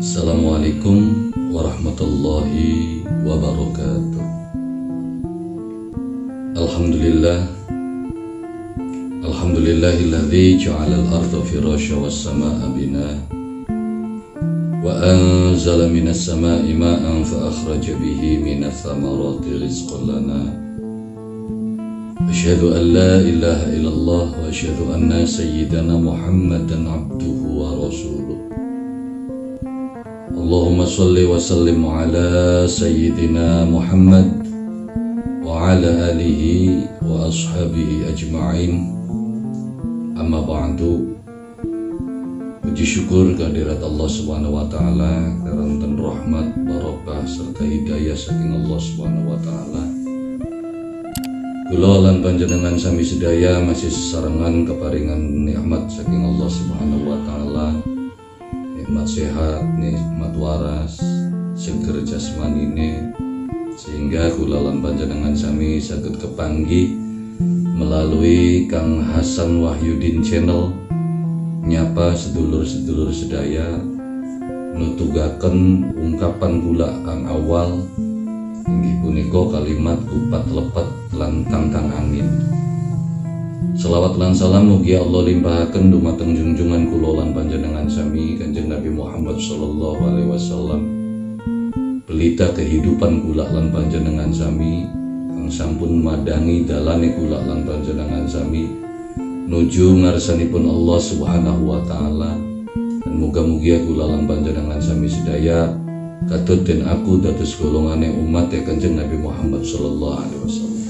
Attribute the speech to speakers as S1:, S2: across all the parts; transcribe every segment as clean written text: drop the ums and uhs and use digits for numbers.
S1: Assalamualaikum warahmatullahi wabarakatuh. Alhamdulillahilladzi ja'alal arda firasya was samaa binaa wa anzala minas samaa'i ma'an fa akhraja bihi minats thamarati rizqan lana. Asyhadu an la ilaha illallah wa asyhadu anna sayyidana Muhammadan abduhu wa rasuluh. Allahumma salli wa sallim ala sayyidina Muhammad wa ala alihi wa ashabihi ajma'in. Amma ba'du. Puji syukur kehadirat Allah Subhanahu wa taala, karanten rahmat, barokah serta hidayah saking Allah Subhanahu wa taala. Kula lan panjenengan sami sedaya masih sesarengan keparingan nikmat saking Allah Subhanahu wa taala. Nikmat sehat, nikmat waras, seger jasmanine, sehingga kula lan panjenengan sami saged kepanggih melalui Kang Hasan Wahyudin Channel nyapa sedulur-sedulur sedaya, nutugaken ungkapan kula kang awal inggih punika kalimat kupat lepet lan tangtang angin. Selawat lan salam mugi Allah limpahaken dumateng junjungan kula lan panjenengan sami Kanjeng Nabi Muhammad sallallahu alaihi wasallam. Pelita kehidupan kula lan panjenengan sami kang sampun madangi dalane kula lan panjenengan sami nuju ngarsanipun Allah Subhanahu wa taala. Dan muga-mugi kula lan panjenengan sami sedaya katut den aku dados golongane umat Kanjeng Nabi Muhammad sallallahu alaihi wasallam.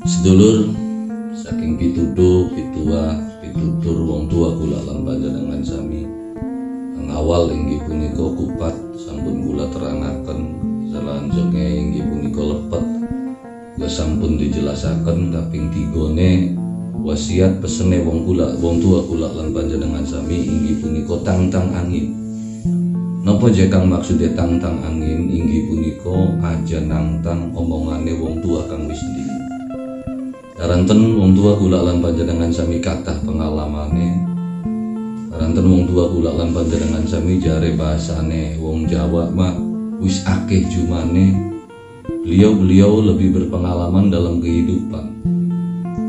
S1: Sedulur saking pituduh, pitutur wong tua kula lan panjenengan sami kang awal inggih punika kupat sampun kula terangaken, salanjutnya inggih punika lepet uga sampun dijelasaken kaping 3 wasiat pesene wong tua kula lan panjenengan sami inggih punika tangtang angin. Napa je kang maksude tangtang angin inggih punika aja nangtang omongane wong tua kang wis ndi. Karanten wong tua kula lan panjenengan sami kathah pengalamane. Karanten wong tua kula lan panjenengan sami jare bahasane wong Jawa mah wis akeh jumane. Beliau lebih berpengalaman dalam kehidupan.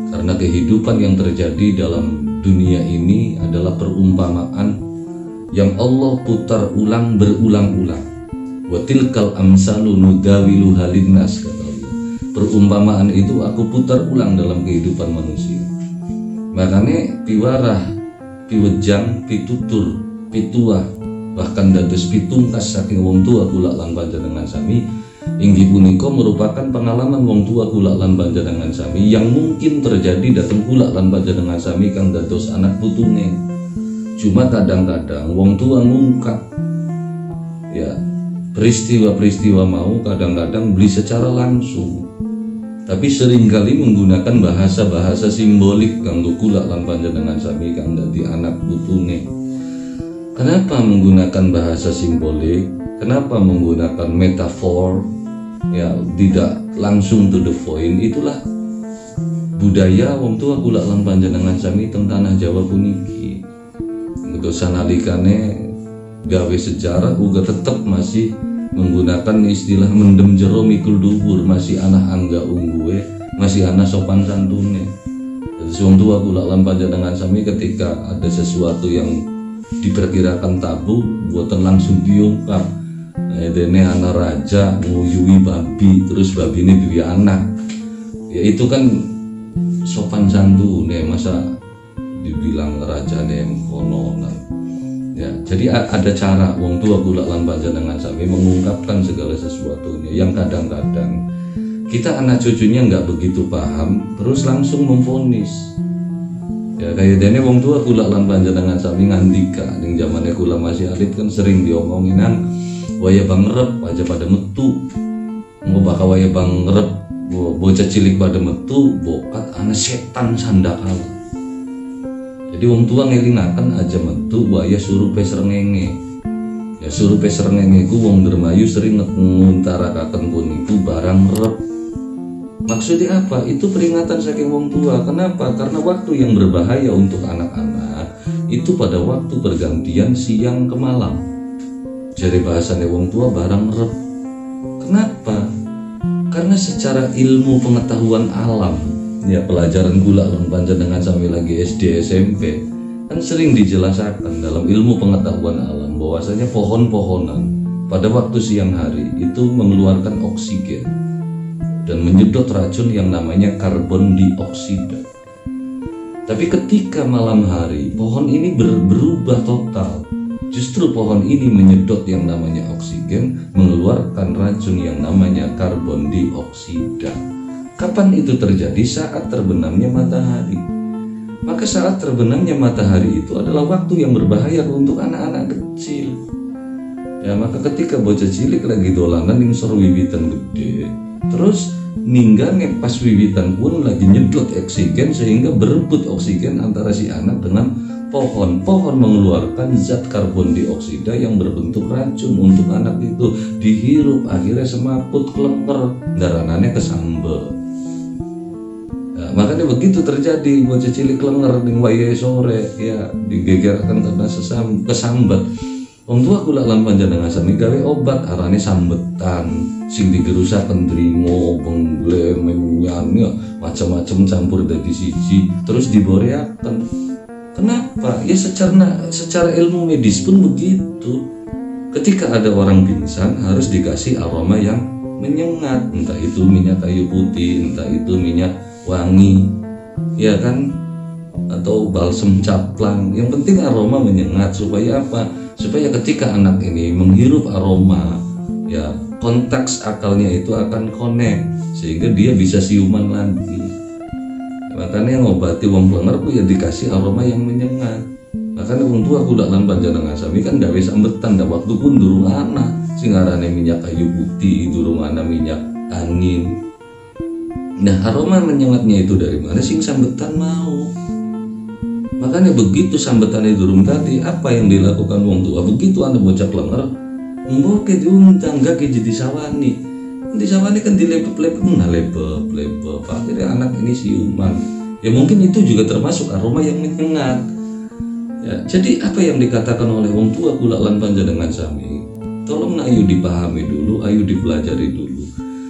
S1: Karena kehidupan yang terjadi dalam dunia ini adalah perumpamaan yang Allah putar ulang berulang-ulang. Wa tilkal amsalu nudawiluha linnas, kata Allah. Perumpamaan itu aku putar ulang dalam kehidupan manusia. Makanya piwarah, piwejang, pitutur, pituah, bahkan dados pitungkas saking wong tua kula lan panjenengan sami inggih punika merupakan pengalaman wong tua kula lan panjenengan sami yang mungkin terjadi dhateng kula lan panjenengan sami kang dados anak putune. Cuma kadang-kadang wong tua ngungkap ya peristiwa-peristiwa mau kadang-kadang beli secara langsung, tapi seringkali menggunakan bahasa-bahasa simbolik kanggo kula lan panjenengan sami kang dadi anak putune. Kenapa menggunakan bahasa simbolik? Kenapa menggunakan metafor? Ya, tidak langsung to the point. Itulah budaya wong tua kula lan panjenengan sami teng tanah Jawa puniki. Engko sanalikane gawe sejarah uga tetep masih menggunakan istilah mendem jero mikul dhuwur, masih anak angga ungguwe, masih anak sopan santune. Jadi wong tua kula lan panjenengan sami ketika ada sesuatu yang diperkirakan tabu buatan langsung diungkap. Dene anak raja nguyui babi, terus babi ini duwe anak. Ya itu kan sopan santune, masa dibilang rajane kononan. Ya, jadi ada cara wong tua kula lan panjenengan sami mengungkapkan segala sesuatunya yang kadang-kadang kita anak cucunya nggak begitu paham, terus langsung memvonis. Ya kayak dene wong tua kula lan panjenengan sami ngandika ning zamane kula masih alit kan sering diomonginan waya bangrep aja pada metu. Engko bakal waya bangrep bocah cilik pada metu bokat anak setan sandakala. Jadi wong tua ngelinakan aja metu waya surupe srengenge. Ya surupe srengenge ku wong Dermayu sering nguntarakaken puniku barang rep. Maksudnya apa? Itu peringatan saking wong tua. Kenapa? Karena waktu yang berbahaya untuk anak-anak itu pada waktu pergantian siang ke malam. Jadi bahasanya wong tua barang rep. Kenapa? Karena secara ilmu pengetahuan alam, ya pelajaran gula lan panjenengan sampai lagi SD SMP kan sering dijelaskan dalam ilmu pengetahuan alam bahwasanya pohon-pohonan pada waktu siang hari itu mengeluarkan oksigen dan menyedot racun yang namanya karbon dioksida. Tapi ketika malam hari pohon ini berubah total. Justru pohon ini menyedot yang namanya oksigen, mengeluarkan racun yang namanya karbon dioksida. Kapan itu terjadi? Saat terbenamnya matahari. Maka saat terbenamnya matahari itu adalah waktu yang berbahaya untuk anak-anak kecil. Ya, maka ketika bocah cilik lagi dolanan ning sor wiwitan gede, terus ninggane pas wiwitan pun lagi nyedot oksigen sehingga berebut oksigen antara si anak dengan pohon. Pohon mengeluarkan zat karbon dioksida yang berbentuk racun untuk anak itu dihirup, akhirnya semaput klenger, daranannya kesambel. Nah, makanya begitu terjadi bocah cilik klenger ning wayahe sore ya digegerkan karena kesambat. Wong tua kula lan panjenengan sami gawe obat arane sambetan sing digerusaken trimo, bengle, menyan ya macam-macam campur dadi siji terus diboreaken. Kenapa? Ya secara ilmu medis pun begitu. Ketika ada orang pingsan harus dikasih aroma yang menyengat, entah itu minyak kayu putih, entah itu minyak wangi, ya kan, atau balsem caplang. Yang penting aroma menyengat supaya apa? Supaya ketika anak ini menghirup aroma, ya kontaks akalnya itu akan connect sehingga dia bisa siuman lagi. Makanya ngobati wong klenger ku ya dikasih aroma yang menyengat. Makanya wong tua kula lan panjenengan sami kan gawe sambetan dak waktu pun durung ana sing arane minyak kayu putih, durung ana minyak angin. Nah, aroma menyengatnya itu dari mana sing sambetan mau? Makanya begitu sambetannya durung tadi, apa yang dilakukan wong tua? Begitu anda bocah klenger, mboke diundang gak jadi sawani. Di sawani kan dilepep-lepep, lepep. Akhirnya anak ini siuman. Ya mungkin itu juga termasuk aroma yang menyengat. Ya, jadi apa yang dikatakan oleh wong tua kula lan panjenengan sami, tolong ayo dipahami dulu, ayo dipelajari dulu.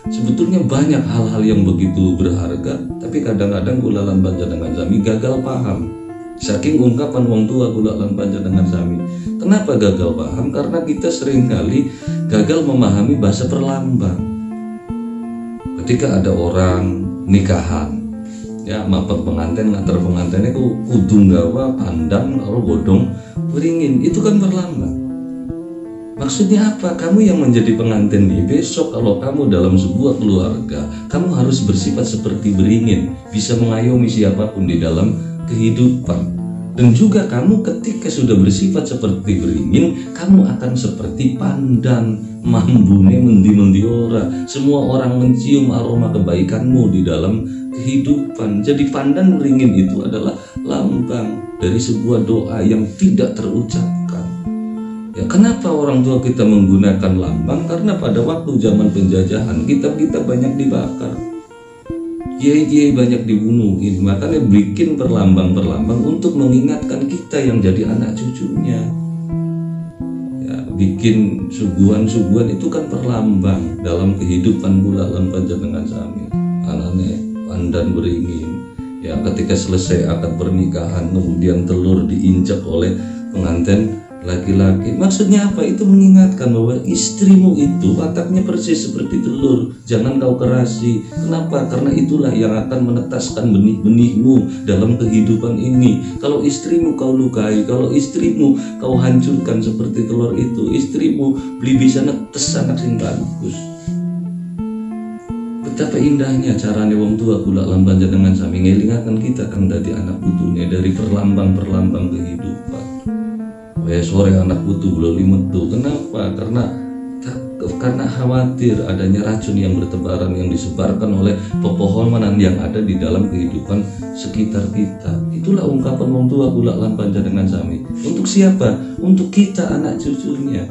S1: Sebetulnya banyak hal-hal yang begitu berharga, tapi kadang-kadang kula lan panjenengan sami gagal paham. Saking ungkapan wong tua kula lan panjenengan sami. Kenapa gagal paham? Karena kita seringkali gagal memahami bahasa perlambang. Ketika ada orang nikahan, ya mampet pengantin ngantar pengantinnya kudu nggawa pandang karo godhong beringin, itu kan perlambang. Maksudnya apa? Kamu yang menjadi pengantin nih, besok kalau kamu dalam sebuah keluarga, kamu harus bersifat seperti beringin, bisa mengayomi siapapun di dalam kehidupan. Dan juga kamu ketika sudah bersifat seperti beringin, kamu akan seperti pandan, mambune mendi ora. Semua orang mencium aroma kebaikanmu di dalam kehidupan. Jadi pandan beringin itu adalah lambang dari sebuah doa yang tidak terucapkan. Ya, kenapa orang tua kita menggunakan lambang? Karena pada waktu zaman penjajahan kitab-kitab banyak dibakar, kiai-kiai banyak dibunuhin. Makanya bikin perlambang-perlambang untuk mengingatkan kita yang jadi anak cucunya. Ya, bikin suguhan-suguhan itu kan perlambang dalam kehidupan kula lan panjenengan sami. Anane pandan beringin. Ya, ketika selesai akad pernikahan kemudian telur diinjak oleh pengantin laki-laki. Maksudnya apa? Itu mengingatkan bahwa istrimu itu wataknya persis seperti telur, jangan kau kerasi. Kenapa? Karena itulah yang akan menetaskan benih-benihmu dalam kehidupan ini. Kalau istrimu kau lukai, kalau istrimu kau hancurkan seperti telur itu, istrimu beli bisa netes anak sing bagus. Betapa indahnya carane wong tua kula lan panjenengan sami ngelingaken kita kang dadi anak putune dari perlambang-perlambang kehidupan. Sore anak putu belum metu. Kenapa? Karena khawatir adanya racun yang bertebaran yang disebarkan oleh pepohonan yang ada di dalam kehidupan sekitar kita. Itulah ungkapan wong tua kula lan panjenengan sami. Untuk siapa? Untuk kita anak cucunya.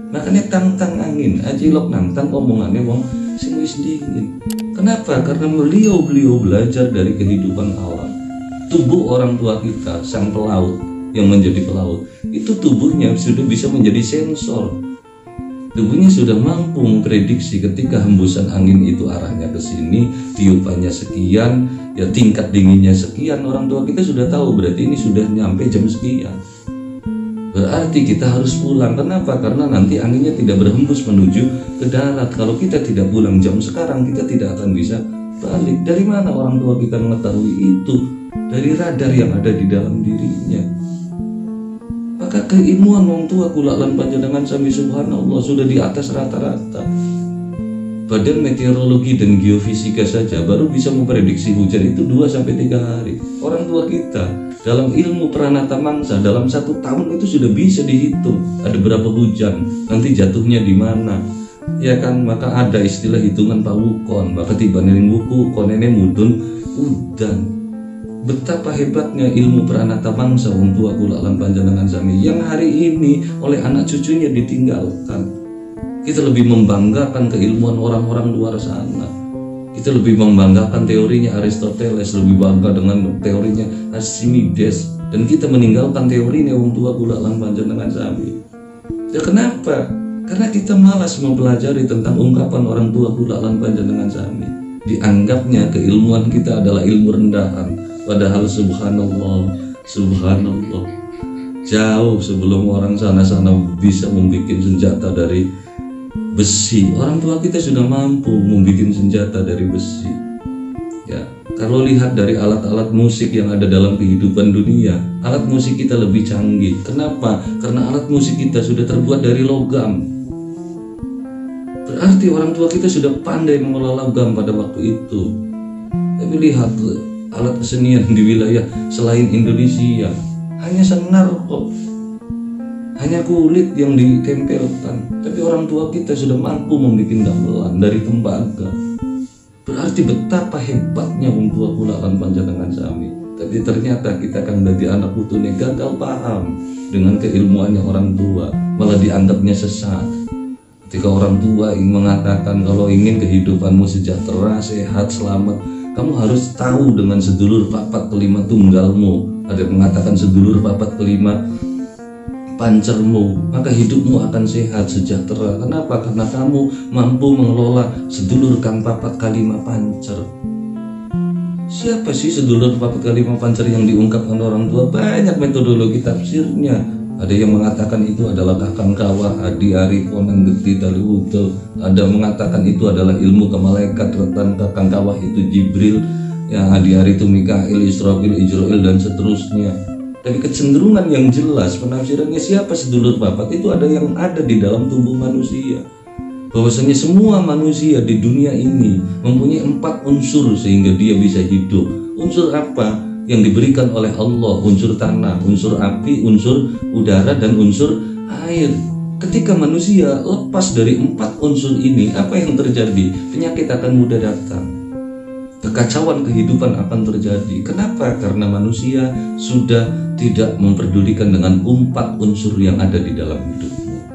S1: Makanya tantang angin, ajilok nantang omongannya wong sing wis dingin. Kenapa? Karena beliau belajar dari kehidupan alam. Tubuh orang tua kita, sang pelaut yang menjadi pelaut, itu tubuhnya sudah bisa menjadi sensor. Tubuhnya sudah mampu memprediksi ketika hembusan angin itu arahnya ke sini, tiupannya sekian, ya tingkat dinginnya sekian. Orang tua kita sudah tahu berarti ini sudah nyampe jam sekian. Berarti kita harus pulang. Kenapa? Karena nanti anginnya tidak berhembus menuju ke darat. Kalau kita tidak pulang jam sekarang, kita tidak akan bisa balik. Dari mana orang tua kita mengetahui itu? Dari radar yang ada di dalam dirinya. Maka keilmuan orang tua kula lan panjenengan sami subhanallah sudah di atas rata-rata. Badan meteorologi dan geofisika saja baru bisa memprediksi hujan itu 2-3 hari. Orang tua kita dalam ilmu Pranata Mangsa dalam 1 tahun itu sudah bisa dihitung ada berapa hujan, nanti jatuhnya di mana. Ya kan, maka ada istilah hitungan pawukon, maka tiba nering buku konene mudun udan. Betapa hebatnya ilmu Pranata Mangsa wong tua kula lan panjenengan sami yang hari ini oleh anak cucunya ditinggalkan. Kita lebih membanggakan keilmuan orang-orang luar sana. Kita lebih membanggakan teorinya Aristoteles, lebih bangga dengan teorinya Archimedes, dan kita meninggalkan teorinya wong tua kula lan panjenengan sami. Ya kenapa? Karena kita malas mempelajari tentang ungkapan orang tua kula lan panjenengan sami. Dianggapnya keilmuan kita adalah ilmu rendahan. Padahal subhanallah, jauh sebelum orang sana-sana bisa membuat senjata dari besi, orang tua kita sudah mampu membuat senjata dari besi. Ya, kalau lihat dari alat-alat musik yang ada dalam kehidupan dunia, alat musik kita lebih canggih. Kenapa? Karena alat musik kita sudah terbuat dari logam. Berarti orang tua kita sudah pandai mengelola logam pada waktu itu. Tapi lihat alat kesenian di wilayah selain Indonesia hanya senar kok, hanya kulit yang ditempelkan. Tapi orang tua kita sudah mampu membuat gamelan dari tembaga. Berarti betapa hebatnya orang tua kula lan panjenengan sami. Tapi ternyata kita akan menjadi anak putune gagal paham dengan keilmuannya orang tua, malah dianggapnya sesat. Ketika orang tua ingin mengatakan kalau ingin kehidupanmu sejahtera, sehat, selamat, kamu harus tahu dengan sedulur papat kelima tunggalmu. Ada yang mengatakan sedulur papat kelima pancermu, maka hidupmu akan sehat, sejahtera. Kenapa? Karena kamu mampu mengelola sedulur kang papat kalima pancer. Siapa sih sedulur papat kalima pancer yang diungkapkan orang tua? Banyak metodologi tafsirnya. Ada yang mengatakan itu adalah kakang kawah, adi ari konang geti taliwuto. Ada mengatakan itu adalah ilmu kemalaikat, retan kakang kawah itu Jibril, yang adi ari itu Mikail, Israfil, Ijrail, dan seterusnya. Tapi kecenderungan yang jelas penafsirannya siapa sedulur papat itu ada yang ada di dalam tubuh manusia. Bahwasanya semua manusia di dunia ini mempunyai 4 unsur sehingga dia bisa hidup. Unsur apa? Yang diberikan oleh Allah, unsur tanah, unsur api, unsur udara, dan unsur air. Ketika manusia lepas dari 4 unsur ini, apa yang terjadi? Penyakit akan mudah datang. Kekacauan kehidupan akan terjadi. Kenapa? Karena manusia sudah tidak memperdulikan dengan 4 unsur yang ada di dalam hidupnya.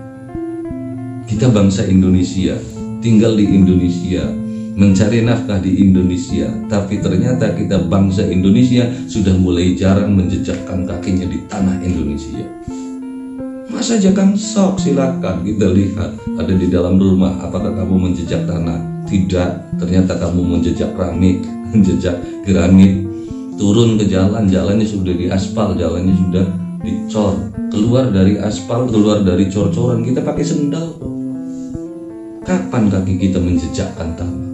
S1: Kita bangsa Indonesia, tinggal di Indonesia, mencari nafkah di Indonesia, tapi ternyata kita bangsa Indonesia sudah mulai jarang menjejakkan kakinya di tanah Indonesia. Mas aja kan sok, silakan kita lihat ada di dalam rumah, apakah kamu menjejak tanah? Tidak, ternyata kamu menjejak keramik, menjejak granit. Turun ke jalan, jalannya sudah diaspal, jalannya sudah dicor. Keluar dari aspal, keluar dari cor-coran, kita pakai sendal. Kapan kaki kita menjejakkan tanah?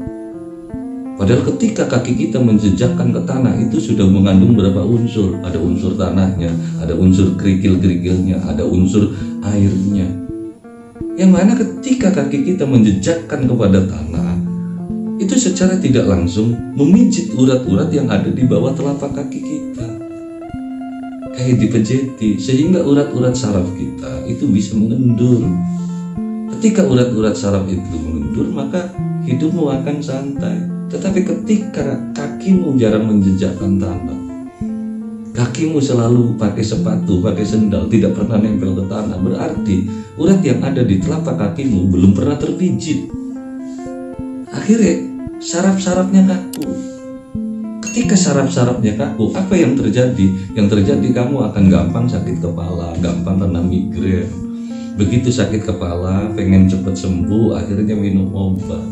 S1: Padahal ketika kaki kita menjejakkan ke tanah itu sudah mengandung berapa unsur? Ada unsur tanahnya, ada unsur kerikil-kerikilnya, ada unsur airnya. Yang mana ketika kaki kita menjejakkan kepada tanah, itu secara tidak langsung memijit urat-urat yang ada di bawah telapak kaki kita. Kayak dipejeti, sehingga urat-urat saraf kita itu bisa mengendur. Ketika urat-urat saraf itu mengendur, maka hidupmu akan santai. Tetapi ketika kakimu jarang menjejakkan tanah, kakimu selalu pakai sepatu, pakai sendal, tidak pernah nempel ke tanah, berarti urat yang ada di telapak kakimu belum pernah terpijit. Akhirnya saraf-sarafnya kaku. Ketika saraf-sarafnya kaku, apa yang terjadi? Yang terjadi kamu akan gampang sakit kepala, gampang kena migrain. Begitu sakit kepala, pengen cepat sembuh, akhirnya minum obat.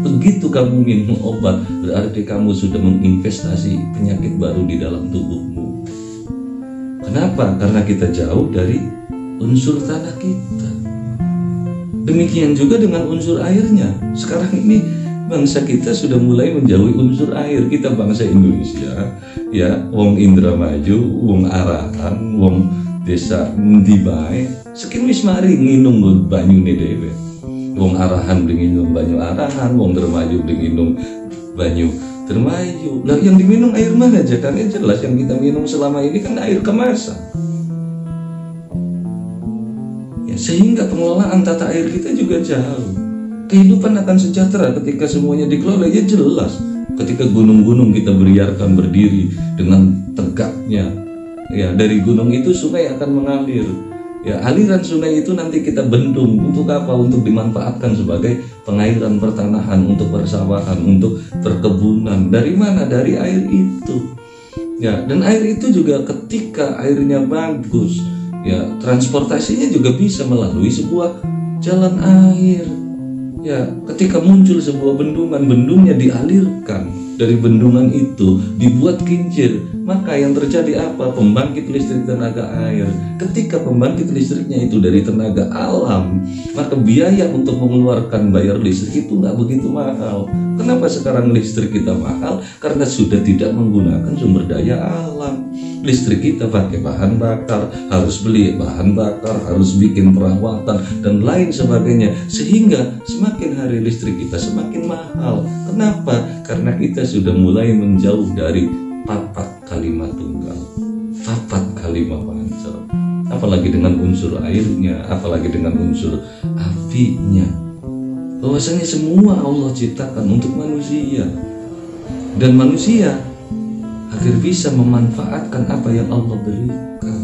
S1: Begitu kamu minum obat, berarti kamu sudah menginvestasi penyakit baru di dalam tubuhmu. Kenapa? Karena kita jauh dari unsur tanah kita. Demikian juga dengan unsur airnya. Sekarang ini bangsa kita sudah mulai menjauhi unsur air. Kita bangsa Indonesia, ya, wong Indramayu, wong Arahan, wong desa endi bae, sekin wis mari nginum banyune dhewe. Wong Arahan beli nginum banyu Arahan, wong Indramayu beli nginum banyu Indramayu. Lah yang diminum air mana aja? Kan jelas yang kita minum selama ini kan air kemasan. Ya, sehingga pengelolaan tata air kita juga jauh. Kehidupan akan sejahtera ketika semuanya dikelola, ya jelas. Ketika gunung-gunung kita biarkan berdiri dengan tegaknya, ya dari gunung itu sungai akan mengalir. Ya, aliran sungai itu nanti kita bendung untuk apa? Untuk dimanfaatkan sebagai pengairan pertanahan, untuk persawahan, untuk perkebunan. Dari mana? Dari air itu. Ya, dan air itu juga ketika airnya bagus, ya transportasinya juga bisa melalui sebuah jalan air. Ya, ketika muncul sebuah bendungan, bendungnya dialirkan dari bendungan itu, dibuat kincir, maka yang terjadi apa? Pembangkit listrik tenaga air. Ketika pembangkit listriknya itu dari tenaga alam, maka biaya untuk mengeluarkan bayar listrik itu nggak begitu mahal. Kenapa sekarang listrik kita mahal? Karena sudah tidak menggunakan sumber daya alam. Listrik kita pakai bahan bakar, harus beli bahan bakar, harus bikin perawatan dan lain sebagainya, sehingga semakin hari listrik kita semakin mahal. Kenapa? Karena kita sudah mulai menjauh dari papat kalimat tunggal, papat kalimat pancar, apalagi dengan unsur airnya, apalagi dengan unsur apinya. Bahwasanya semua Allah ciptakan untuk manusia, dan manusia agar bisa memanfaatkan apa yang Allah berikan.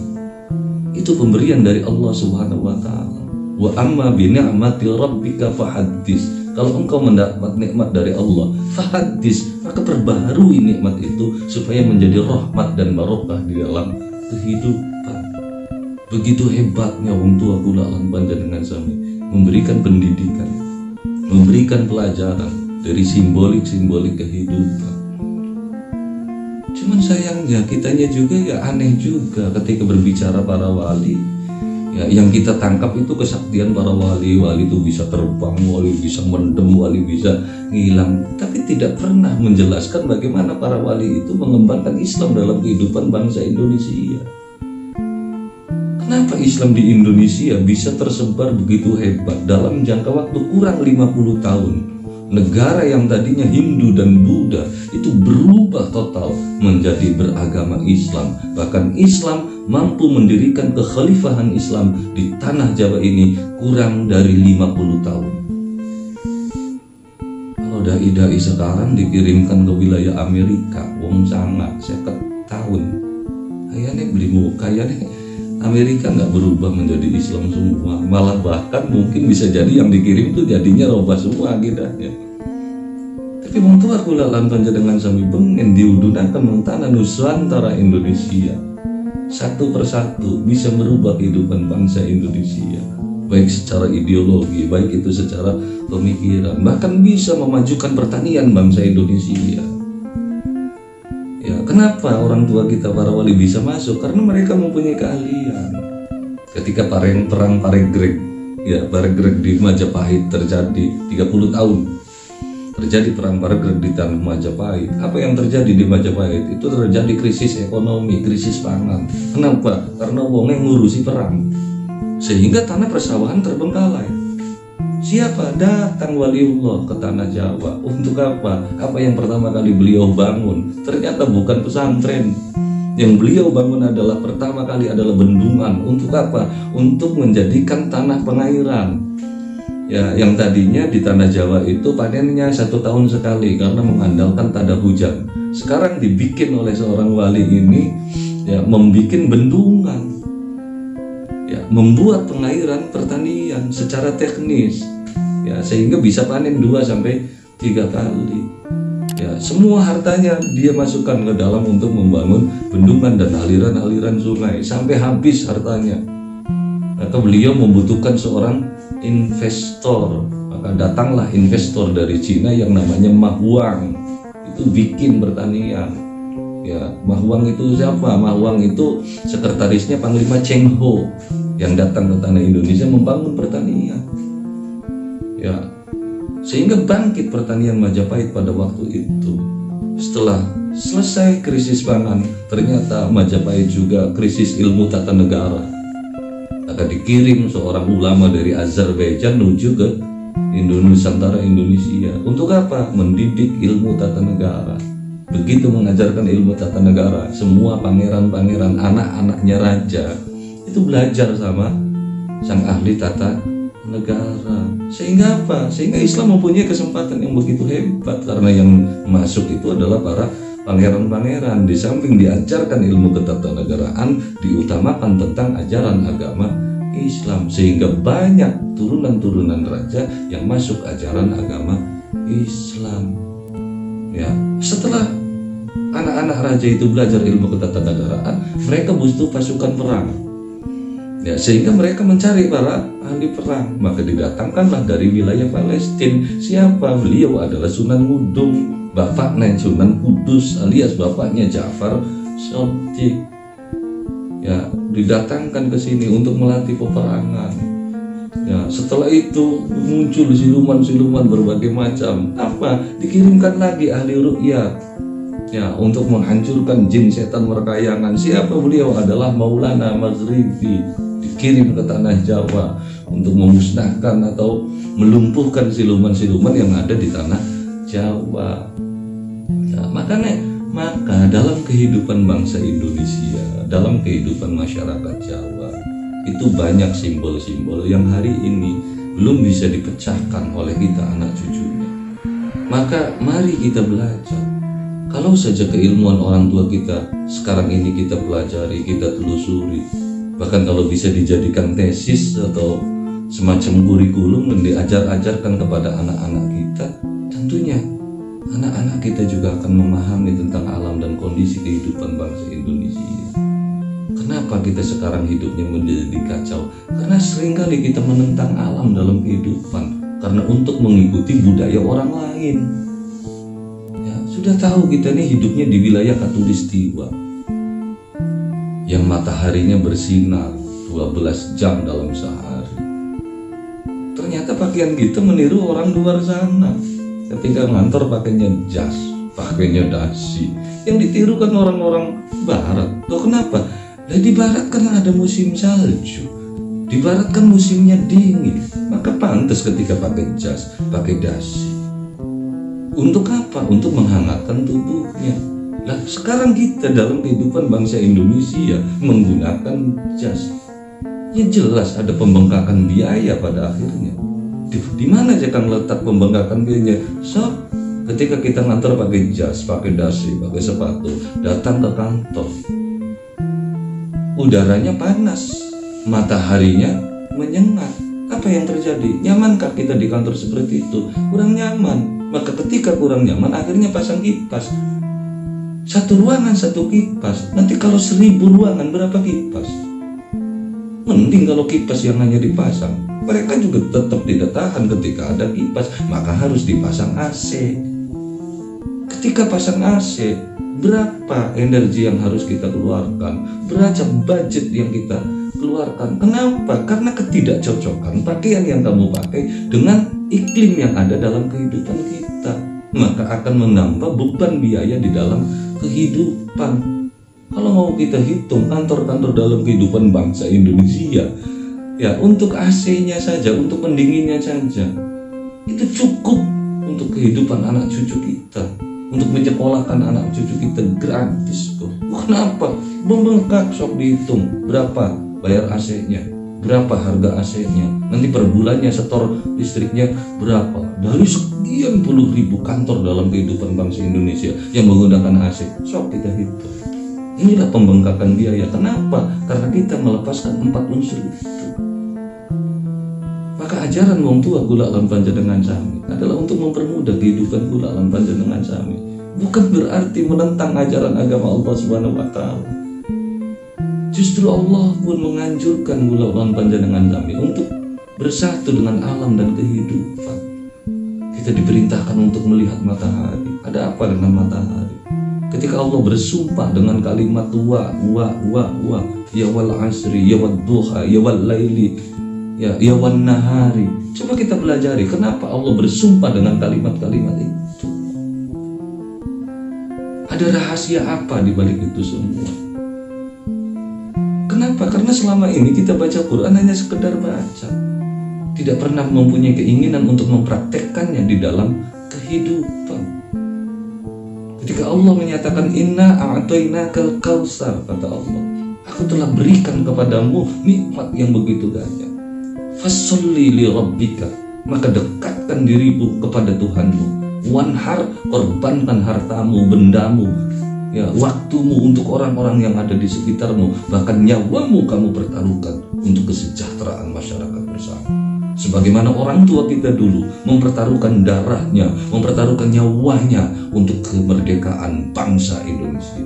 S1: Itu pemberian dari Allah Subhanahu wa taala. Wa amma bi ni'mati rabbika fahaddits. Kalau engkau mendapat nikmat dari Allah, fahaddits, maka perbaharui nikmat itu supaya menjadi rahmat dan barokah di dalam kehidupan. Begitu hebatnya wong tua kula lan panjenengan sami memberikan pendidikan, memberikan pelajaran dari simbolik-simbolik kehidupan. Cuman sayangnya kitanya juga ya aneh juga ketika berbicara para wali. Ya, yang kita tangkap itu kesaktian para wali. Wali itu bisa terbang, wali bisa mendem, wali bisa ngilang. Tapi tidak pernah menjelaskan bagaimana para wali itu mengembangkan Islam dalam kehidupan bangsa Indonesia. Kenapa Islam di Indonesia bisa tersebar begitu hebat dalam jangka waktu kurang 50 tahun? Negara yang tadinya Hindu dan Buddha itu berubah total menjadi beragama Islam. Bahkan Islam mampu mendirikan kekhalifahan Islam di tanah Jawa ini kurang dari 50 tahun. Kalau dai-dai sekarang dikirimkan ke wilayah Amerika, wong sangat 50 tahun. Kayaknya beli muka, kayaknya Amerika nggak berubah menjadi Islam semua, malah bahkan mungkin bisa jadi yang dikirim itu jadinya robah semua gitu ya. Tapi wong tua kula lan panjenengan sami bengen diudunaken wong tanah Nusantara Indonesia. Satu persatu bisa merubah kehidupan bangsa Indonesia, baik secara ideologi, baik itu secara pemikiran, bahkan bisa memajukan pertanian bangsa Indonesia. Ya, kenapa orang tua kita para wali bisa masuk? Karena mereka mempunyai keahlian. Ketika perang Paregreg, ya Paregreg di Majapahit terjadi 30 tahun. Terjadi perang Paregreg di tanah Majapahit. Apa yang terjadi di Majapahit? Itu terjadi krisis ekonomi, krisis pangan. Kenapa? Karena wongnya ngurusi perang. Sehingga tanah persawahan terbengkalai. Siapa? Datang waliullah ke tanah Jawa. Untuk apa? Apa yang pertama kali beliau bangun? Ternyata bukan pesantren. Yang beliau bangun adalah pertama kali adalah bendungan. Untuk apa? Untuk menjadikan tanah pengairan. Ya, yang tadinya di tanah Jawa itu panennya 1 tahun sekali karena mengandalkan tanda hujan. Sekarang dibikin oleh seorang wali ini, ya, membikin bendungan. ya membuat pengairan pertanian secara teknis, ya sehingga bisa panen 2 sampai 3 kali. Ya, semua hartanya dia masukkan ke dalam untuk membangun bendungan dan aliran-aliran sungai sampai habis hartanya. Maka beliau membutuhkan seorang investor. Maka datanglah investor dari Cina yang namanya Ma Huang. Itu bikin pertanian. Ya, Ma Huang itu siapa? Ma Huang itu sekretarisnya Panglima Cheng Ho yang datang ke tanah Indonesia membangun pertanian. Ya, sehingga bangkit pertanian Majapahit pada waktu itu. Setelah selesai krisis pangan, ternyata Majapahit juga krisis ilmu tata negara. Maka dikirim seorang ulama dari Azerbaijan menuju ke Nusantara Indonesia. Untuk apa? Mendidik ilmu tata negara. Begitu mengajarkan ilmu tata negara, semua pangeran-pangeran, anak-anaknya raja itu belajar sama sang ahli tata negara. Sehingga apa? Sehingga Islam mempunyai kesempatan yang begitu hebat, karena yang masuk itu adalah para pangeran-pangeran. Di samping diajarkan ilmu ketatanegaraan, diutamakan tentang ajaran agama Islam, sehingga banyak turunan-turunan raja yang masuk ajaran agama Islam. Ya, setelah anak-anak raja itu belajar ilmu ketatanegaraan, mereka butuh pasukan perang. Ya, sehingga mereka mencari para ahli perang. Maka didatangkanlah dari wilayah Palestina. Siapa? Beliau adalah Sunan Ngudung, bapaknya Sunan Kudus alias bapaknya Ja'far Shadiq. Ya, didatangkan ke sini untuk melatih peperangan. Ya, setelah itu muncul siluman-siluman berbagai macam. Apa? Dikirimkan lagi ahli ruqyah. Ya, untuk menghancurkan jin setan merkayangan. Siapa beliau? Adalah Maulana Maghribi. Dikirim ke tanah Jawa untuk memusnahkan atau melumpuhkan siluman-siluman yang ada di tanah Jawa. Ya, maka dalam kehidupan bangsa Indonesia, dalam kehidupan masyarakat Jawa, itu banyak simbol-simbol yang hari ini belum bisa dipecahkan oleh kita anak cucunya. Maka mari kita belajar. Kalau saja keilmuan orang tua kita sekarang ini kita pelajari, kita telusuri, bahkan kalau bisa dijadikan tesis atau semacam kurikulum dan diajar-ajarkan kepada anak-anak kita, tentunya anak-anak kita juga akan memahami tentang alam dan kondisi kehidupan bangsa Indonesia. Kenapa kita sekarang hidupnya menjadi kacau? Karena seringkali kita menentang alam dalam kehidupan, karena untuk mengikuti budaya orang lain. Ya, sudah tahu kita nih hidupnya di wilayah Khatulistiwa yang mataharinya bersinar 12 jam dalam sehari. Ternyata pakaian kita meniru orang luar sana. Ketika ngantor pakainya jas, pakainya dasi, yang ditirukan orang-orang barat. Loh, kenapa? Nah, di barat kan ada musim salju, di barat kan musimnya dingin, maka pantas ketika pakai jas, pakai dasi. Untuk apa? Untuk menghangatkan tubuhnya. Nah, sekarang kita dalam kehidupan bangsa Indonesia menggunakan jas. Ya jelas ada pembengkakan biaya pada akhirnya. Di mana aja kan letak pembengkakan biayanya? So, ketika kita ngantor pakai jas, pakai dasi, pakai sepatu, datang ke kantor, udaranya panas, mataharinya menyengat. Apa yang terjadi? Nyamankah kita di kantor seperti itu? Kurang nyaman. Maka ketika kurang nyaman, akhirnya pasang kipas. Satu ruangan satu kipas. Nanti kalau 1000 ruangan berapa kipas? Mending kalau kipas yang hanya dipasang. Mereka juga tetap tidak tahan ketika ada kipas, maka harus dipasang AC. Ketika pasang AC, berapa energi yang harus kita keluarkan? Berapa budget yang kita keluarkan? Kenapa? Karena ketidakcocokan pakaian yang kamu pakai dengan iklim yang ada dalam kehidupan kita, maka akan menambah beban biaya di dalam kehidupan. Kalau mau kita hitung kantor-kantor dalam kehidupan bangsa Indonesia, ya untuk AC-nya saja, untuk pendinginnya saja, itu cukup untuk kehidupan anak cucu kita, untuk menyekolahkan anak cucu kita gratis kok. Kenapa? Membengkak, sok dihitung berapa bayar AC-nya, berapa harga AC-nya, nanti per bulannya setor listriknya berapa. Dari sekian puluh ribu kantor dalam kehidupan bangsa Indonesia yang menggunakan AC, sok kita hitung. Inilah pembengkakan biaya. Kenapa? Karena kita melepaskan 4 unsur itu. Maka ajaran wong tua kula lan panjenengan sami adalah untuk mempermudah kehidupan kula lan panjenengan sami. Bukan berarti menentang ajaran agama Allah Subhanahu wa taala. Justru Allah pun menganjurkan kula lan panjenengan sami untuk bersatu dengan alam dan kehidupan. Kita diperintahkan untuk melihat matahari. Ada apa dengan matahari? Ketika Allah bersumpah dengan kalimat wa ya wal asri ya wad duha ya wal laili ya wan nahari. Coba kita pelajari kenapa Allah bersumpah dengan kalimat-kalimat itu. Ada rahasia apa di balik itu semua? Kenapa? Karena selama ini kita baca Quran hanya sekedar baca, tidak pernah mempunyai keinginan untuk mempraktekkannya di dalam kehidupan. Ketika Allah menyatakan inna a'tainakal kautsar, kata Allah, aku telah berikan kepadamu nikmat yang begitu banyak. Fasholli li rabbika, maka dekatkan dirimu kepada Tuhanmu. Wanhar, korbankan hartamu, bendamu, ya, waktumu untuk orang-orang yang ada di sekitarmu, bahkan nyawamu kamu pertaruhkan untuk kesejahteraan masyarakat bersama. Sebagaimana orang tua kita dulu mempertaruhkan darahnya, mempertaruhkan nyawanya untuk kemerdekaan bangsa Indonesia.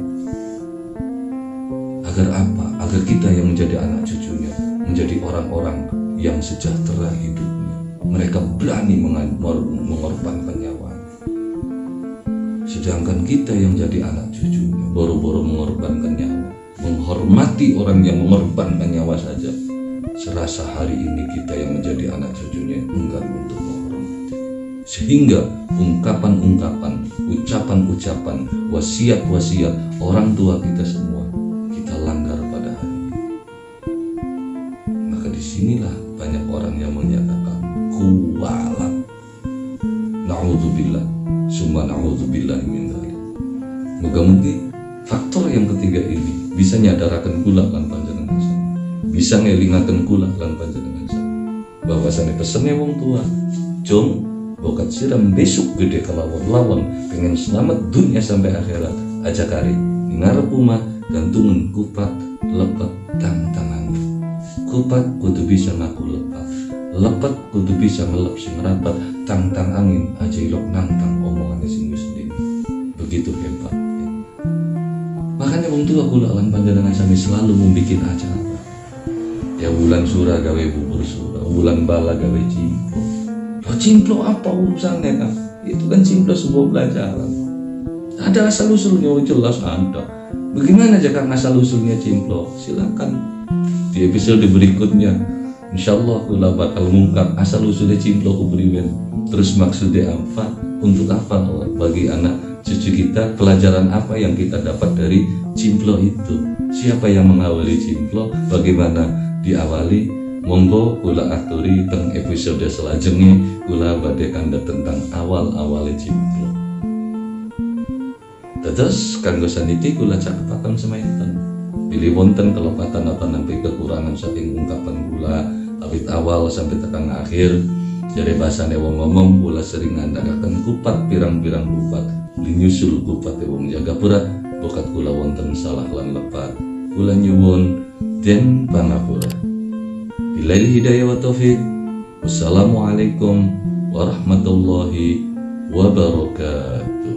S1: Agar apa? Agar kita yang menjadi anak cucunya menjadi orang-orang yang sejahtera hidupnya. Mereka berani mengorbankan nyawanya. Sedangkan kita yang jadi anak cucunya boro-boro mengorbankan nyawa, menghormati orang yang mengorbankan nyawa saja, serasa hari ini kita yang menjadi anak cucunya enggan untuk menghormati. Sehingga ungkapan-ungkapan, ucapan-ucapan, wasiat-wasiat orang tua kita semua kita langgar pada hari ini. Maka disinilah banyak orang yang menyatakan kualat. Na'udzubillah, summa na'udzubillah min dzalik. Moga-moga faktor yang ketiga ini bisa nyadarakan kula lan panjenengan sama, bisa ngelingaken kula lan panjenengan sama, bahwasane pesene wong tua, jom bokat siram besok gede kalawan lawan pengen selamat dunia sampai akhirat aja kari ngarep rumah gantungan kupat lepet tangan. Kupat kudu bisa ngaku lepat, lepet kudu bisa ngelep sing rapat, tang angin aja ilok nantang omongannya sing wis dene. Begitu hebat. Makanya wong tua kula lan panjenengan sami selalu membikin acara. Ya bulan surah gawe bubur surah, bulan bala gawe cimplo. Oh cimplo apa urusannya kan? Itu kan cimplo sebuah pelajaran. Ada asal usulnya, oh jelas ada. Bagaimana jika asal usulnya cimplo? Silakan di episode berikutnya. Insyaallah kula bakal mengungkap asal usulnya cimplo kubriwen. Terus maksudnya apa? Untuk apa? Bagi anak cucu kita, pelajaran apa yang kita dapat dari cimplo itu? Siapa yang mengawali cimplo? Bagaimana diawali? Monggo kula aturi teng episode selajengnya kula badhe kandha tentang awal-awale cimplo. Terus kanggo saniki kula cakepaken semanten. Pilih wonten kelepatan atau nampi kekurangan saking ungkapan kula awit awal sampai tekan akhir. Dari bahasane wong ngomong kula sering ngandhakaken kupat pirang-pirang kupat. Nyusul kupat wong Jagapura bokat kula wonten salah lan lepat. Kula nyuwun den pangapura. Billahi hidayah wa taufik. Wassalamualaikum warahmatullahi wabarakatuh.